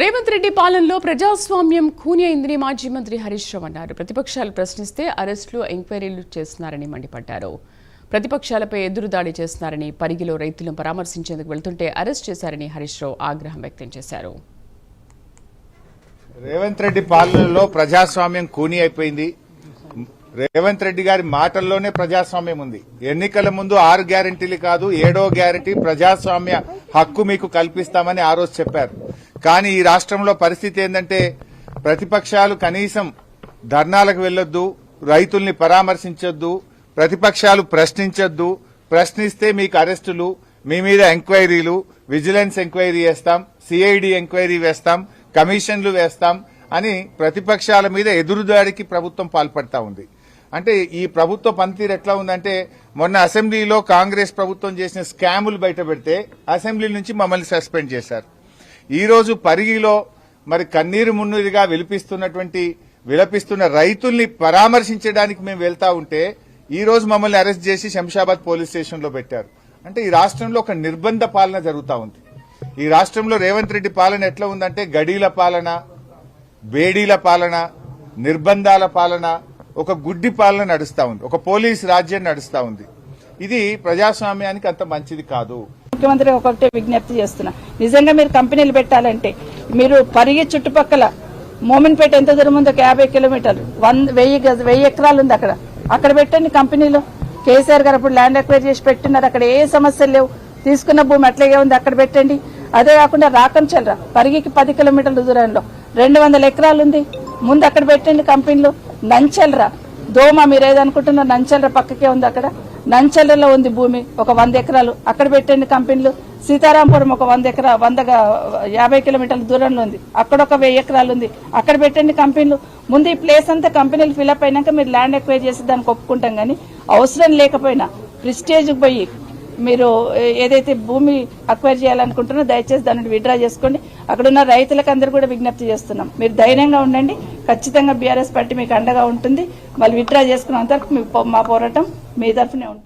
రేవంత్ రెడ్డి పాలనలో ప్రజాస్వామ్యం ఖూని అయిందని మాజీ మంత్రి హరీష్ రావు అన్నారు. ప్రతిపక్షాలు ప్రశ్నిస్తే అరెస్టులు, ఎంక్వైరీలు చేస్తున్నారని మండిపడ్డారు. ప్రతిపక్షాలపై ఎదురుదాడి చేస్తున్నారని, పరిగిలో రైతులను పరామర్శించేందుకు వెళ్తుంటే అరెస్ట్ చేశారని హరీష్ రావు ఆగ్రహం వ్యక్తం చేశారు. రేవంత్ రెడ్డి పాలనలో ప్రజాస్వామ్యం ఖూని అయిపోయింది. రేవంత్ రెడ్డి గారి మాటల్లోనే ప్రజాస్వామ్యం ఉంది. ఎన్నికల ముందు 6 గ్యారెంటీలు కాదు 7వ గ్యారెంటీ ప్రజాస్వామ్య హక్కు మీకు కల్పిస్తామని ఆ రోజు చెప్పారు. కానీ ఈ రాష్ట్రంలో పరిస్థితి ఏంటంటే ప్రతిపక్షాలు కనీసం ధర్నాలకు వెళ్లొద్దు, రైతుల్ని పరామర్శించొద్దు, ప్రతిపక్షాలు ప్రశ్నించొద్దు, ప్రశ్నిస్తే మీకు అరెస్టులు, మీ మీద ఎంక్వైరీలు, విజిలెన్స్ ఎంక్వైరీ వేస్తాం, సిఐడి ఎంక్వైరీ వేస్తాం, కమిషన్లు వేస్తాం అని ప్రతిపక్షాల మీద ఎదురుదాడికి ప్రభుత్వం పాల్పడతా ఉంది. అంటే ఈ ప్రభుత్వ పనితీరు ఎట్లా ఉందంటే మొన్న అసెంబ్లీలో కాంగ్రెస్ ప్రభుత్వం చేసిన స్కాములు బయట పెడితే అసెంబ్లీ నుంచి మమ్మల్ని సస్పెండ్ చేశారు. ఈ రోజు పరిగిలో మరి కన్నీరు మున్నీరుగా విలపిస్తున్న రైతుల్ని పరామర్శించడానికి మేము వెళ్తా ఉంటే ఈ రోజు మమ్మల్ని అరెస్ట్ చేసి శంషాబాద్ పోలీస్ స్టేషన్ లో పెట్టారు. అంటే ఈ రాష్ట్రంలో ఒక నిర్బంధ పాలన జరుగుతా ఉంది. ఈ రాష్ట్రంలో రేవంత్ రెడ్డి పాలన ఎట్లా ఉందంటే గడీల పాలన, బేడీల పాలన, నిర్బంధాల పాలన, ఒక గుడ్డి పాలన నడుస్తా ఉంది, ఒక పోలీస్ రాజ్యం నడుస్తా ఉంది. ఇది ప్రజాస్వామ్యానికి అంత మంచిది కాదు. ముఖ్యమంత్రి ఒకటే విజ్ఞప్తి చేస్తున్నా, నిజంగా మీరు కంపెనీలు పెట్టాలంటే మీరు పరిగి చుట్టుపక్కల మోమిన్పేట ఎంత దూరం ఉందో 50 కిలోమీటర్లు, 1000 ఎకరాలు ఉంది అక్కడ పెట్టండి కంపెనీలు. కేసీఆర్ గారు అప్పుడు ల్యాండ్ అక్వైర్ చేసి పెట్టినారు, అక్కడ ఏ సమస్యలు లేవు, తీసుకున్న భూమి అట్లాగే ఉంది, అక్కడ పెట్టండి. అదే కాకుండా రాకంచల్రా పరిగికి 10 కిలోమీటర్ల దూరంలో 200 ఎకరాలు ఉంది, ముందు అక్కడ పెట్టండి కంపెనీలు. నంచల్రా దోమ మీరు ఏదనుకుంటున్నా, నంచల్రా పక్కకే ఉంది, అక్కడ నంచల్రలో ఉంది భూమి ఒక 100 ఎకరాలు, అక్కడ పెట్టండి కంపెనీలు. సీతారాంపురం ఒక 50 కిలోమీటర్ల దూరంలో ఉంది, అక్కడ ఒక 1000 ఎకరాలు ఉంది, అక్కడ పెట్టండి కంపెనీలు. ముందు ఈ ప్లేస్ అంతా కంపెనీలు ఫిల్అప్ అయినాక మీరు ల్యాండ్ ఎక్వైర్ చేసి దానికి ఒప్పుకుంటాం. కానీ అవసరం లేకపోయినా ప్రిస్టేజ్కి పోయి మీరు ఏదైతే భూమి అక్వైర్ చేయాలనుకుంటున్నారో దయచేసి దాన్ని విత్డ్రా చేసుకోండి. అక్కడున్న రైతులకు అందరూ కూడా విజ్ఞప్తి చేస్తున్నాం, మీరు ధైర్యంగా ఉండండి, ఖచ్చితంగా బీఆర్ఎస్ పార్టీ మీకు అండగా ఉంటుంది. వాళ్ళు విత్డ్రా చేసుకున్నంత వరకు మా పోరాటం మీ తరఫునే ఉంటుంది.